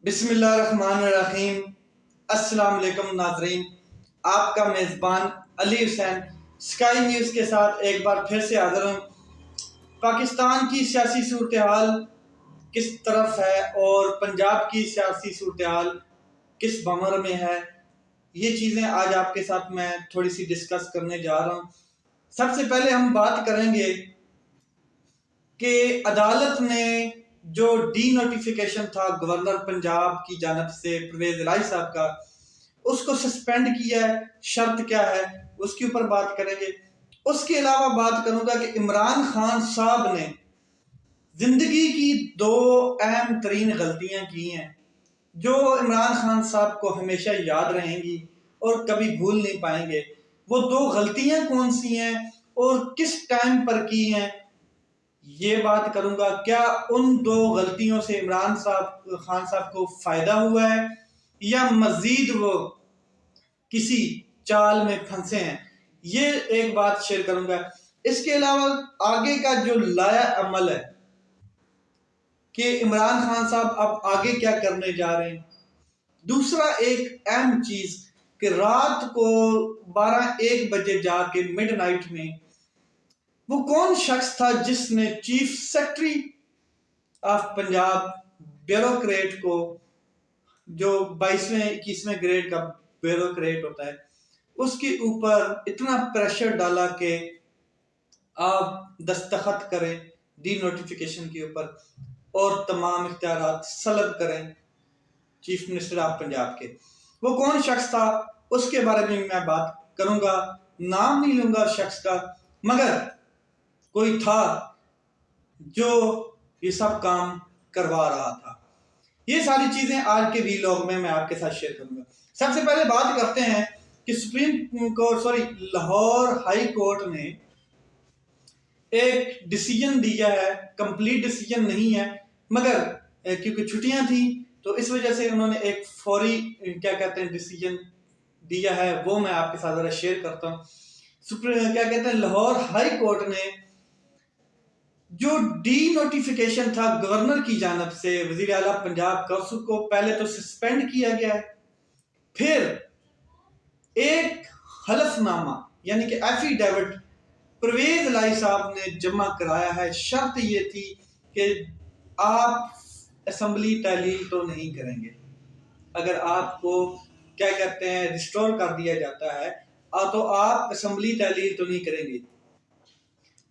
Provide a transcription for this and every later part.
بسم اللہ الرحمن الرحیم۔ السلام علیکم ناظرین، آپ کا میزبان علی حسین اسکائی نیوز کے ساتھ ایک بار پھر سے حاضر ہوں۔ پاکستان کی سیاسی صورتحال کس طرف ہے اور پنجاب کی سیاسی صورتحال کس بمر میں ہے، یہ چیزیں آج آپ کے ساتھ میں تھوڑی سی ڈسکس کرنے جا رہا ہوں۔ سب سے پہلے ہم بات کریں گے کہ عدالت نے جو ڈی نوٹیفیکیشن تھا گورنر پنجاب کی جانب سے پرویز الہی صاحب کا، اس کو سسپینڈ کیا ہے، شرط کیا ہے اس کے اوپر بات کریں گے۔ اس کے علاوہ بات کروں گا کہ عمران خان صاحب نے زندگی کی دو اہم ترین غلطیاں کی ہیں جو عمران خان صاحب کو ہمیشہ یاد رہیں گی اور کبھی بھول نہیں پائیں گے۔ وہ دو غلطیاں کون سی ہیں اور کس ٹائم پر کی ہیں، یہ بات کروں گا۔ کیا ان دو غلطیوں سے عمران خان صاحب کو فائدہ ہوا ہے یا مزید وہ کسی چال میں پھنسے ہیں، یہ ایک بات شیئر کروں گا۔ اس کے علاوہ آگے کا جو لایا عمل ہے کہ عمران خان صاحب اب آگے کیا کرنے جا رہے ہیں۔ دوسرا ایک اہم چیز کہ رات کو 12-1 بجے جا کے مڈ نائٹ میں وہ کون شخص تھا جس نے chief secretary of Punjab bureaucrat کو، جو 22ویں-21ویں گریڈ کا بیوروکریٹ ہوتا ہے، اس کے اوپر اتنا پریشر ڈالا کہ آپ دستخط کریں ڈی نوٹیفیکیشن کے اوپر اور تمام اختیارات سلب کریں چیف منسٹر آف پنجاب کے۔ وہ کون شخص تھا اس کے بارے میں بات کروں گا، نام نہیں لوں گا شخص کا، مگر کوئی تھا جو یہ سب کام کروا رہا تھا۔ یہ ساری چیزیں آج کے ویلاگ میں آپ کے ساتھ شیئر کروں گا۔ سب سے پہلے بات کرتے ہیں کہ لاہور ہائی کورٹ نے ایک ڈیسیجن دیا ہے، کمپلیٹ ڈیسیجن نہیں ہے، مگر کیونکہ چھٹیاں تھیں تو اس وجہ سے انہوں نے ایک فوری ڈیسیجن دیا ہے، وہ میں آپ کے ساتھ ذرا شیئر کرتا ہوں۔ لاہور ہائی کورٹ نے جو ڈی نوٹیفیکیشن تھا گورنر کی جانب سے وزیر اعلیٰ پنجاب کا، اس کو پہلے تو سسپینڈ کیا گیا ہے، پھر ایک حلف نامہ یعنی کہ ایفیڈیوٹ پرویز الہی صاحب نے جمع کرایا ہے۔ شرط یہ تھی کہ آپ اسمبلی تحلیل تو نہیں کریں گے، اگر آپ کو ریسٹور کر دیا جاتا ہے تو آپ اسمبلی تحلیل تو نہیں کریں گے۔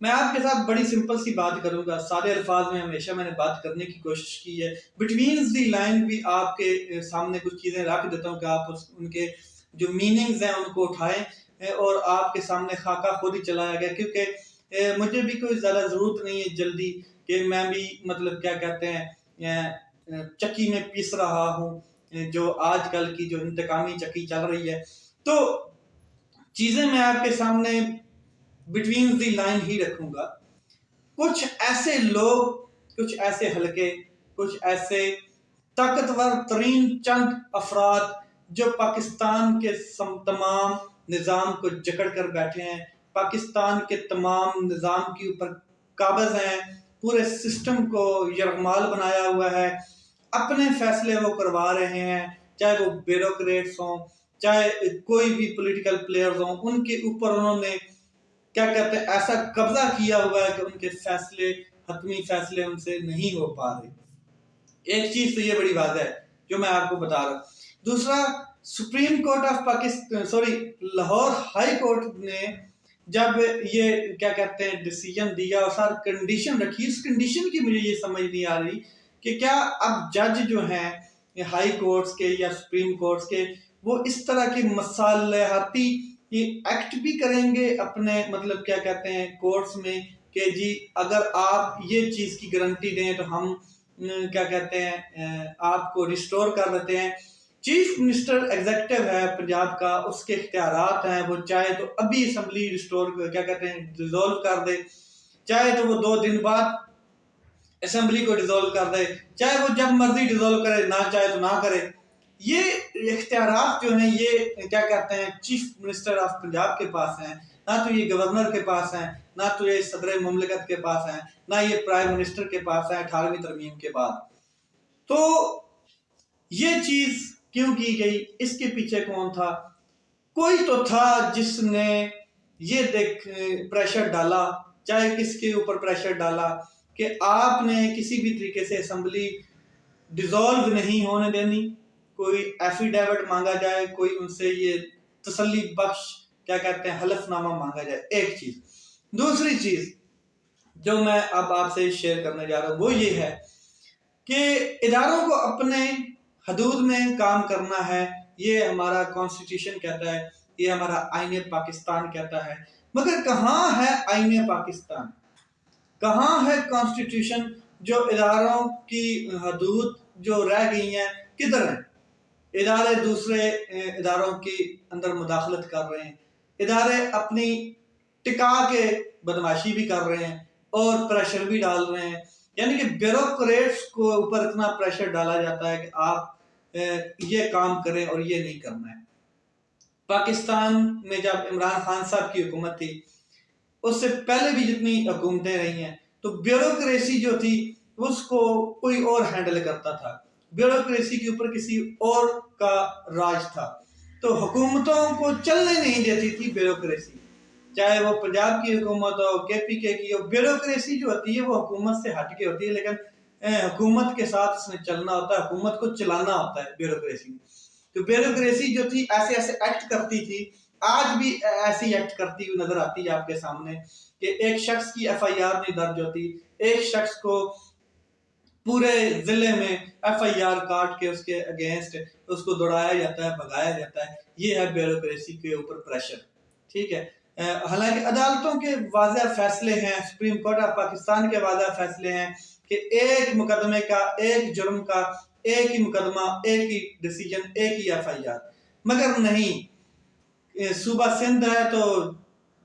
میں آپ کے ساتھ بڑی سمپل سی بات کروں گا، سادے الفاظ میں ہمیشہ میں نے بات کرنے کی کوشش کی ہے، بٹوین دی لائن بھی آپ کے سامنے کچھ چیزیں رکھ دیتا ہوں کہ آپ ان کے جو میننگز ہیں ان کو اٹھائیں اور آپ کے سامنے خاکہ خود ہی چلایا گیا، کیونکہ مجھے بھی کوئی زیادہ ضرورت نہیں ہے جلدی کہ میں بھی چکی میں پیس رہا ہوں، جو آج کل کی جو انتقامی چکی چل رہی ہے، تو چیزیں میں آپ کے سامنے بٹوین دی لائن ہی رکھوں گا۔ کچھ ایسے لوگ، کچھ ایسے حلقے، کچھ ایسے طاقتور ترین چند افراد جو پاکستان کے تمام نظام کو جکڑ کر بیٹھے ہیں، پاکستان کے تمام نظام کے اوپر قابض ہیں، پورے سسٹم کو یرغمال بنایا ہوا ہے، اپنے فیصلے وہ کروا رہے ہیں، چاہے وہ بیوروکریٹس ہوں، چاہے کوئی بھی پولیٹیکل پلیئرز ہوں، ان کے اوپر انہوں نے ایسا قبضہ کیا ہوا ہے کہ ان کے فیصلے، حتمی فیصلے ان سے نہیں ہو پا رہے۔ ایک چیز تو یہ بڑی واضح ہے جو میں آپ کو بتا رہا ہوں۔ دوسرا، supreme court of Pakistan Lahore high court نے جب یہ ڈیسیجن دیا اور سر کنڈیشن رکھی، اس کنڈیشن کی مجھے یہ سمجھ نہیں آ رہی کہ کیا اب جج جو ہیں ہائی کورٹس کے یا سپریم کورٹس کے، وہ اس طرح کی مصالحاتی ایکٹ بھی کریں گے اپنے کورٹس میں کہ جی اگر آپ یہ چیز کی گارنٹی دیں تو ہم آپ کو ریسٹور کر دیتے ہیں۔ چیف منسٹر ایگزیکٹو ہے پنجاب کا، اس کے اختیارات ہیں، وہ چاہے تو ابھی اسمبلی ڈیزولو کر دے، چاہے تو وہ 2 دن بعد اسمبلی کو ڈیزولو کر دے، چاہے وہ جب مرضی ڈیزولو کرے، نہ چاہے تو نہ کرے۔ یہ اختیارات جو ہیں یہ چیف منسٹر آف پنجاب کے پاس ہیں، نہ تو یہ گورنر کے پاس ہیں، نہ تو یہ صدر مملکت کے پاس ہیں، نہ یہ پرائم منسٹر کے پاس ہیں 18ویں ترمیم کے بعد۔ تو یہ چیز کیوں کی گئی، اس کے پیچھے کون تھا؟ کوئی تو تھا جس نے یہ پریشر ڈالا، چاہے کس کے اوپر پریشر ڈالا، کہ آپ نے کسی بھی طریقے سے اسمبلی ڈیزالو نہیں ہونے دینی، کوئی ایفیڈیوٹ مانگا جائے، کوئی ان سے یہ تسلی بخش کیا کہتے ہیں حلف نامہ مانگا جائے، ایک چیز۔ دوسری چیز جو میں اب آپ سے شیئر کرنے جا رہا ہوں وہ یہ ہے کہ اداروں کو اپنے حدود میں کام کرنا ہے، یہ ہمارا کانسٹیٹیوشن کہتا ہے، یہ ہمارا آئین پاکستان کہتا ہے، مگر کہاں ہے آئین پاکستان، کہاں ہے کانسٹیٹیوشن؟ جو اداروں کی حدود جو رہ گئی ہیں کدھر ہیں؟ ادارے دوسرے اداروں کے اندر مداخلت کر رہے ہیں، ادارے اپنی ٹکا کے بدماشی بھی کر رہے ہیں اور پریشر بھی ڈال رہے ہیں، یعنی کہ بیوروکریٹس کو اوپر اتنا پریشر ڈالا جاتا ہے کہ آپ یہ کام کریں اور یہ نہیں کرنا ہے۔ پاکستان میں جب عمران خان صاحب کی حکومت تھی، اس سے پہلے بھی جتنی حکومتیں رہی ہیں، تو بیوروکریسی جو تھی اس کو کوئی اور ہینڈل کرتا تھا، بیوروکریسی کے اوپر کسی اور کا راج تھا، تو حکومتوں کو چلنے نہیں دیتی تھی بیوروکریسی، چاہے وہ پنجاب کی حکومت ہو، KPK کی ہو۔ بیوروکریسی جو ہوتی ہے وہ حکومت سے ہٹ کے ہوتی ہے، لیکن حکومت کے ساتھ اس نے چلنا ہوتا ہے، حکومت کو چلانا ہوتا ہے بیوروکریسی۔ تو بیوروکریسی جو تھی ایسے ایسے ایکٹ کرتی تھی، آج بھی ایسی ایکٹ کرتی ہوئی نظر آتی ہے آپ کے سامنے، کہ ایک شخص کی FIR نہیں درج ہوتی، ایک شخص کو پورے ضلع میں FIR کاٹ کے اس کے اگینسٹ اس کو دوڑایا جاتا ہے، بھگایا جاتا ہے۔ یہ ہے بیوروکریسی کے اوپر پریشر، ٹھیک ہے۔ حالانکہ عدالتوں کے واضح فیصلے ہیں، سپریم کورٹ آف پاکستان کے واضح فیصلے ہیں کہ ایک مقدمے کا، ایک جرم کا ایک ہی مقدمہ، ایک ہی ڈیسیجن، ایک ہی FIR، مگر نہیں، صوبہ سندھ ہے تو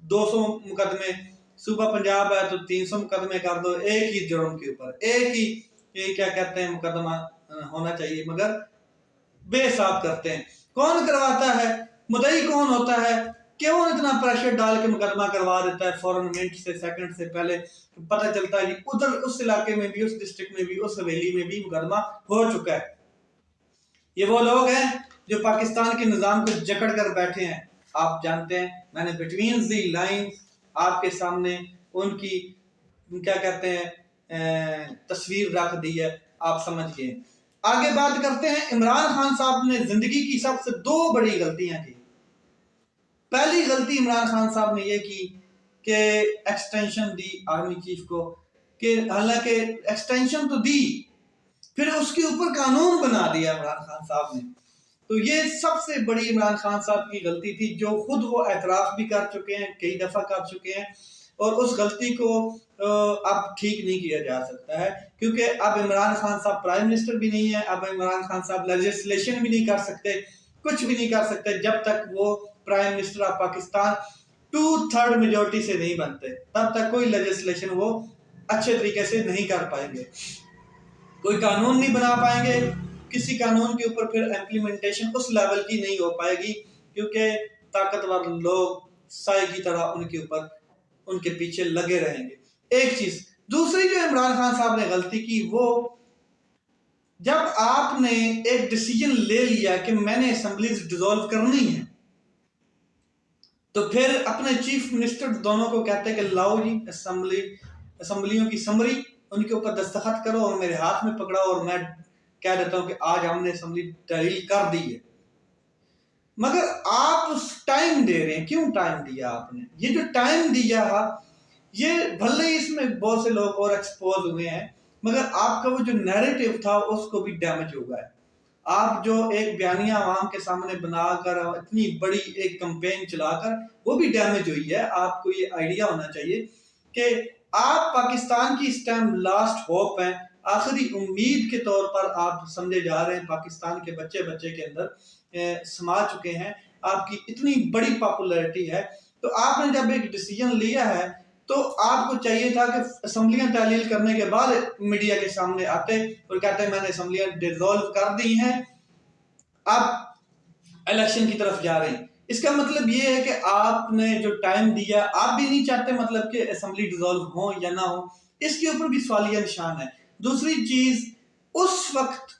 200 مقدمے، صوبہ پنجاب ہے تو 300 مقدمے کر دو ایک ہی جرم کے اوپر، ایک ہی کیا کہتے ہیں مقدمہ ہونا چاہیے، مگر بے حساب کرتے ہیں۔ کون کرواتا ہے؟ مدعی کون ہوتا ہے؟ کیوں اتنا پریشر ڈال کے مقدمہ کروا دیتا ہے فوراً منٹ سے سیکنڈ سے پہلے پتہ چلتا ہے جی ادھر اس علاقے میں بھی، اس ڈسٹرکٹ میں بھی، اس حویلی میں بھی مقدمہ ہو چکا ہے۔ یہ وہ لوگ ہیں جو پاکستان کے نظام کو جکڑ کر بیٹھے ہیں۔ آپ جانتے ہیں، میں نے بٹوین دی لائنز آپ کے سامنے ان کی کیا کہتے ہیں تصویر رکھ دی ہے، آپ سمجھ گئے۔ آگے بات کرتے ہیں، عمران خان صاحب نے زندگی کی سب سے 2 بڑی غلطیاں کی۔ پہلی غلطی عمران خان صاحب نے یہ کی کہ ایکسٹینشن دی آرمی چیف کو، کہ حالانکہ ایکسٹینشن تو دی، پھر اس کے اوپر قانون بنا دیا عمران خان صاحب نے۔ تو یہ سب سے بڑی عمران خان صاحب کی غلطی تھی، جو خود وہ اعتراف بھی کر چکے ہیں، کئی دفعہ کر چکے ہیں، اور اس غلطی کو اب ٹھیک نہیں کیا جا سکتا ہے، کیونکہ اب عمران خان صاحب پرائم منسٹر بھی نہیں ہے، اب عمران خان صاحب لیجسلیشن بھی نہیں کر سکتے، کچھ بھی نہیں کر سکتے جب تک وہ prime minister of Pakistan 2/3 majority سے نہیں بنتے، تب تک کوئی لیجسلیشن وہ اچھے طریقے سے نہیں کر پائیں گے، کوئی قانون نہیں بنا پائیں گے، کسی قانون کے اوپر پھر امپلیمنٹیشن اس لیول کی نہیں ہو پائے گی، کیونکہ طاقتور لوگ سائے کی طرح ان کے اوپر، ان کے پیچھے لگے رہیں گے۔ ایک چیز۔ دوسری جو عمران خان صاحب نے غلطی کی، وہ جب آپ نے ایک ڈیسیجن لے لیا کہ میں نے اسمبلیز ڈیزالو کرنی ہے، تو پھر اپنے چیف منسٹر دونوں کو کہتے کہ لاؤ جی اسمبلیوں کی سمری، ان کے اوپر دستخط کرو اور میرے ہاتھ میں پکڑاؤ، اور میں کہہ دیتا ہوں کہ آج ہم نے اسمبلی تحلیل کر دی ہے۔ مگر آپ اس ٹائم دے رہے ہیں، کیوں ٹائم دیا آپ نے؟ یہ جو ٹائم دیا ہے، یہ بھلے اس میں بہت سے لوگ اور ایکسپوز ہوئے ہیں، مگر آپ کا وہ جو نیریٹو تھا اس کو بھی ڈیمیج ہو گیا ہے۔ آپ جو ایک بیانیہ عوام کے سامنے بنا کر اتنی بڑی ایک کمپین چلا کر، وہ بھی ڈیمیج ہوئی ہے۔ آپ کو یہ آئیڈیا ہونا چاہیے کہ آپ پاکستان کی اس ٹائم لاسٹ ہوپ ہیں، آخری امید کے طور پر آپ سمجھے جا رہے ہیں، پاکستان کے بچے کے اندر سما چکے ہیں، آپ کی اتنی بڑی پاپولیرٹی ہے۔ تو آپ نے جب ایک ڈیسیجن لیا ہے تو آپ کو چاہیے تھا کہ اسمبلیاں تحلیل کرنے کے بعد میڈیا کے سامنے آتے اور کہتے میں نے اسمبلیاں ڈیزالو کر دی ہیں، اب الیکشن کی طرف جا رہے ہیں۔ اس کا مطلب یہ ہے کہ آپ نے جو ٹائم دیا، آپ بھی نہیں چاہتے مطلب کہ اسمبلی ڈیزالو ہوں یا نہ ہوں، اس کے اوپر بھی سوالیہ نشان ہے۔ دوسری چیز، اس وقت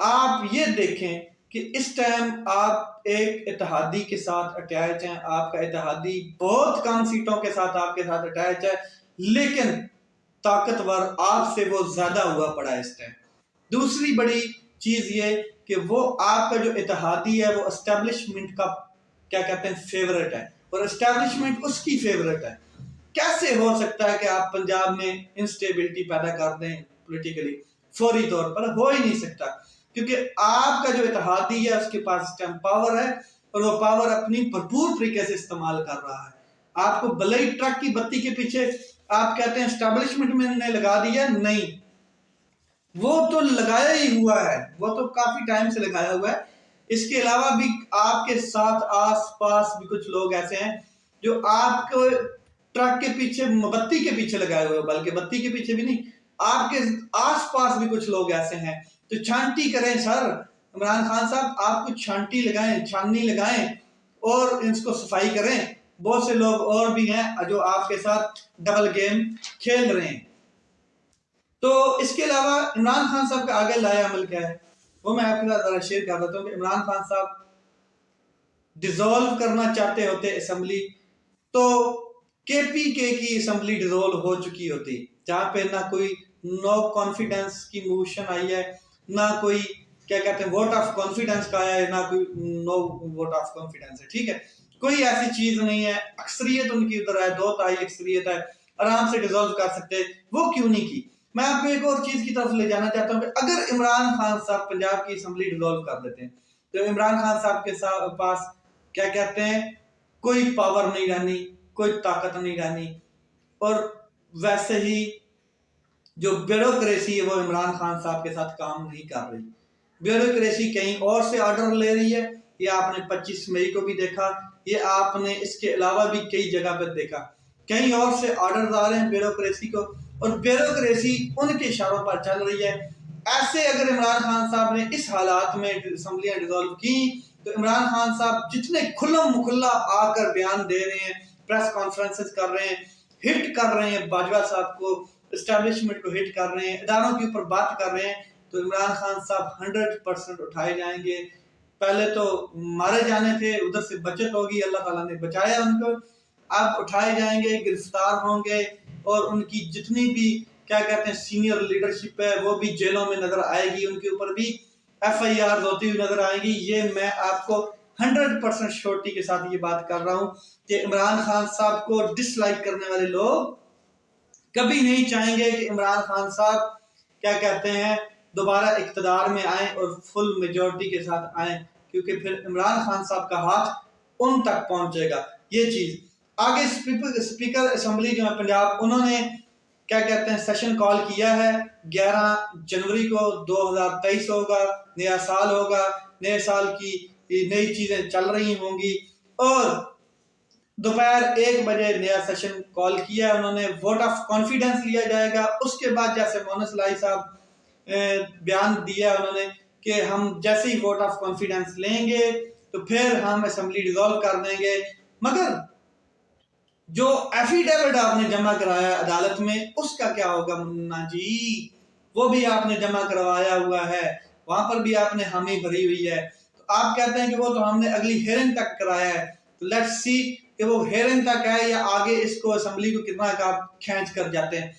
آپ یہ دیکھیں کہ اس ٹائم آپ ایک اتحادی کے ساتھ اٹیچ ہیں، آپ کا اتحادی بہت کم سیٹوں کے ساتھ آپ کے ساتھ اٹیچ ہے، لیکن طاقتور آپ سے وہ زیادہ ہوا پڑا ہے اس ٹائم۔ دوسری بڑی چیز یہ کہ وہ آپ کا جو اتحادی ہے وہ اسٹیبلشمنٹ کا کیا کہتے ہیں فیورٹ ہے، اور اسٹیبلشمنٹ اس کی فیورٹ ہے۔ کیسے ہو سکتا ہے کہ آپ پنجاب میں انسٹیبلٹی پیدا کر دیں پولیٹیکلی؟ فوری طور پر ہو ہی نہیں سکتا، کیونکہ آپ کا جو اتحادی ہے اس کے پاس اس ٹائم پاور ہے، اور وہ پاور اپنی بھرپور طریقے سے استعمال کر رہا ہے۔ آپ کو بھلے ہی ٹرک کی بتی کے پیچھے آپ کہتے ہیں اسٹیبلشمنٹ میں نے لگا دیا، نہیں، وہ تو لگایا ہی ہوا ہے، وہ تو کافی ٹائم سے لگایا ہوا ہے۔ اس کے علاوہ بھی آپ کے ساتھ آس پاس بھی کچھ لوگ ایسے ہیں جو آپ کو ٹرک کے پیچھے بتی کے پیچھے لگائے ہوئے، بلکہ بتی کے پیچھے بھی نہیں، آپ کے آس پاس بھی کچھ لوگ ایسے ہیں۔ تو چھانٹی کریں سر، عمران خان صاحب آپ کو چھانٹی لگائیں، چھاننی لگائیں اور اس کو صفائی کریں۔ بہت سے لوگ اور بھی ہیں جو آپ کے ساتھ ڈبل گیم کھیل رہے ہیں۔ تو اس کے علاوہ عمران خان صاحب کا آگے لایا عمل کیا ہے وہ میں آپ کے ساتھ ذرا شیئر کر دیتا ہوں کہ عمران خان صاحب ڈیزولو کرنا چاہتے ہوتے اسمبلی تو کے پی کے کی اسمبلی ڈیزولو ہو چکی ہوتی، جہاں پہ نہ کوئی نو کانفیڈنس کی موشن آئی ہے، نہ کوئی کیا کہتے ہیں ووٹ آف کانفیڈنس کا آیا ہے، نہ کوئی نو ووٹ آف کانفیڈنس ہے، ٹھیک ہے، کوئی ایسی چیز نہیں ہے، اکثریت ان کی ادھر ہے، 2 تہائی اکثریت ہے، آرام سے ڈیزولو کر سکتے، وہ کیوں نہیں کی؟ میں آپ کو ایک اور چیز کی طرف لے جانا چاہتا ہوں کہ اگر عمران خان صاحب پنجاب کی اسمبلی ڈیزولو کر دیتے ہیں تو عمران خان صاحب کے پاس کیا کہتے ہیں کوئی پاور نہیں رہنی، کوئی طاقت نہیں رہنی، اور ویسے ہی جو بیوروکریسی ہے وہ عمران خان صاحب کے ساتھ کام نہیں کر رہی۔ بیوروکریسی کہیں اور سے آرڈر لے رہی ہے، یہ آپ نے 25 مئی کو بھی دیکھا، یہ آپ نے اس کے علاوہ بھی کئی جگہ پر دیکھا، کہیں اور سے آرڈر آ رہے ہیں بیوروکریسی کو، اور بیوروکریسی ان کے اشاروں پر چل رہی ہے۔ ایسے اگر عمران خان صاحب نے اس حالات میں اسمبلیاں ڈیزولو کی تو عمران خان صاحب جتنے کھلم مکھلا آ کر بیان دے رہے ہیں، پریس کانفرنسز کر رہے ہیں، ہٹ کر رہے ہیں باجوہ صاحب کو، اسٹیبلشمنٹ کو ہٹ کر رہے ہیں، اداروں کے اوپر بات کر رہے ہیں، تو عمران خان صاحب 100% اٹھائے جائیں گے۔ پہلے تو مارے جانے تھے، ادھر سے بچت ہوگی، اللہ تعالیٰ نے بچایا ان کو، اب اٹھائے جائیں گے، گرفتار ہوں گے، اور ان کی جتنی بھی کیا کہتے ہیں سینئر لیڈرشپ ہے وہ بھی جیلوں میں نظر آئے گی، ان کے اوپر بھی ایف آئی آر ہوتی ہوئی نظر آئے گی۔ یہ میں آپ کو 100% شورٹی کے ساتھ یہ بات کر رہا ہوں کہ عمران خان صاحب کو ڈس لائک کرنے والے لوگ کبھی نہیں چاہیں گے کہ عمران خان صاحب کیا کہتے ہیں دوبارہ اقتدار میں آئیں اور فل میجورٹی کے ساتھ آئیں، کیونکہ پھر عمران خان صاحب کا ہاتھ ان تک پہنچے گا۔ یہ چیز آگے اسپیکر اسمبلی جو ہے پنجاب، انہوں نے کیا کہتے ہیں سیشن کال کیا ہے 11 جنوری کو 2023 ہوگا، نیا سال ہوگا، نئے سال کی نئی چیزیں چل رہی ہوں گی، اور دوپہر 1 بجے نیا سیشن کال کیا ہے انہوں نے، ووٹ آف کانفیڈنس لیا جائے گا۔ اس کے بعد جیسے مونس لائی صاحب بیان دیا انہوں نے کہ ہم جیسے ہی ووٹ آف کانفیڈنس لیں گے تو پھر ہم اسمبلی ڈیزولو کر دیں گے، مگر جو ایفیڈیوٹ آپ نے جمع کرایا عدالت میں اس کا کیا ہوگا منا جی؟ وہ بھی آپ نے جمع کروایا ہوا ہے، وہاں پر بھی آپ نے حامی بھری ہوئی ہے، تو آپ کہتے ہیں کہ وہ تو ہم نے اگلی ہیئرنگ تک کرایا ہے، تو لیٹس سی کہ وہ ہیئرنگ تک ہے یا آگے اس کو اسمبلی کو کتنا کا کھینچ کر جاتے ہیں۔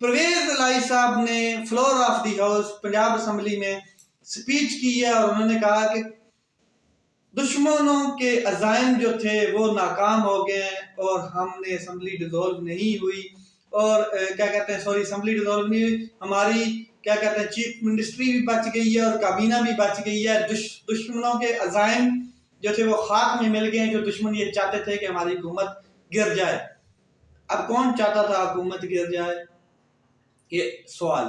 پرویز الہی صاحب نے floor of the house Punjab assembly میں سپیچ کی ہے، اور انہوں نے کہا کہ دشمنوں کے عزائم جو تھے وہ ناکام ہو گئے ہیں، اور ہم نے اسمبلی ڈیزولو نہیں ہوئی، اور کیا کہتے ہیں سوری اسمبلی ڈیزولو نہیں ہوئی، ہماری کیا کہتے ہیں چیف منسٹری بھی بچ گئی ہے اور کابینہ بھی بچ گئی ہے۔ دشمنوں کے عزائم جو تھے وہ خاک میں مل گئے ہیں، جو دشمن یہ چاہتے تھے کہ ہماری حکومت گر جائے۔ اب کون چاہتا تھا حکومت گر جائے؟ یہ سوال۔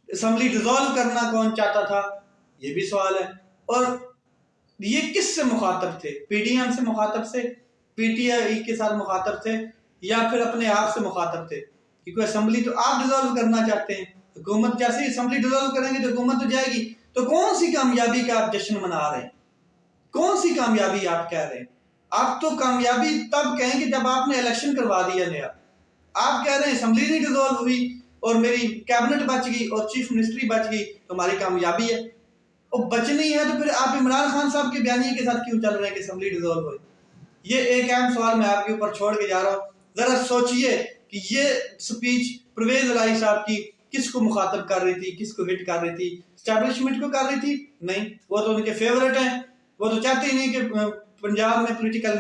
اسمبلی ڈیزولو کرنا کون چاہتا تھا؟ یہ بھی سوال ہے۔ اور یہ کس سے مخاطب تھے؟ پی ڈی ایم سے مخاطب سے، پی ٹی آئی کے ساتھ مخاطب تھے، یا پھر اپنے آپ سے مخاطب تھے؟ کیونکہ اسمبلی تو آپ ڈیزولو کرنا چاہتے ہیں، حکومت جیسے ہی اسمبلی ڈیزولو کریں گے تو حکومت تو جائے گی، تو کون سی کامیابی کا آپ جشن منا رہے ہیں؟ کون سی کامیابی آپ کہہ رہے ہیں؟ آپ تو کامیابی تب کہیں کہ جب آپ نے الیکشن کروا دیا نیا۔ آپ کہہ رہے ہیں اسمبلی نہیں ڈیزولو ہوئی، اور میری کیبنٹ بچ گئی اور چیف منسٹری بچ گئی تو ہماری کامیابی ہے. اور بچنی ہے تو پھر آپ عمران خان صاحب کے بیانیے کے ساتھ کیوں چل رہے ہیں کہ اسمبلی ڈیزولو ہوئے؟ یہ ایک اہم سوال میں آپ کے اوپر چھوڑ کے جا رہا ہوں. ذرا سوچئے کہ یہ سپیچ پرویز الہی صاحب کی کس کو مخاطب کر رہی تھی, کس کو ہٹ کر رہی تھی؟ اسٹیبلشمنٹ کو کر رہی تھی؟ نہیں, وہ تو ان کے فیورٹ ہیں, وہ تو چاہتے ہی نہیں کہ پنجاب میں پولیٹیکل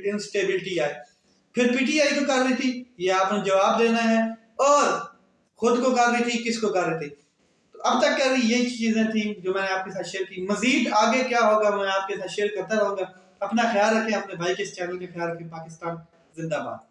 انسٹیبلٹی آئے. پھر پی ٹی آئی کو کر رہی تھی, یہ آپ نے جواب دینا ہے. اور خود کو کر رہی تھی, کس کو کر رہی تھی؟ تو اب تک کر رہی یہی چیزیں تھیں جو میں نے آپ کے ساتھ شیئر کی. مزید آگے کیا ہوگا میں آپ کے ساتھ شیئر کرتا رہوں گا. اپنا خیال رکھیں, اپنے بھائی کے اس چینل کا خیال رکھیں. پاکستان زندہ باد.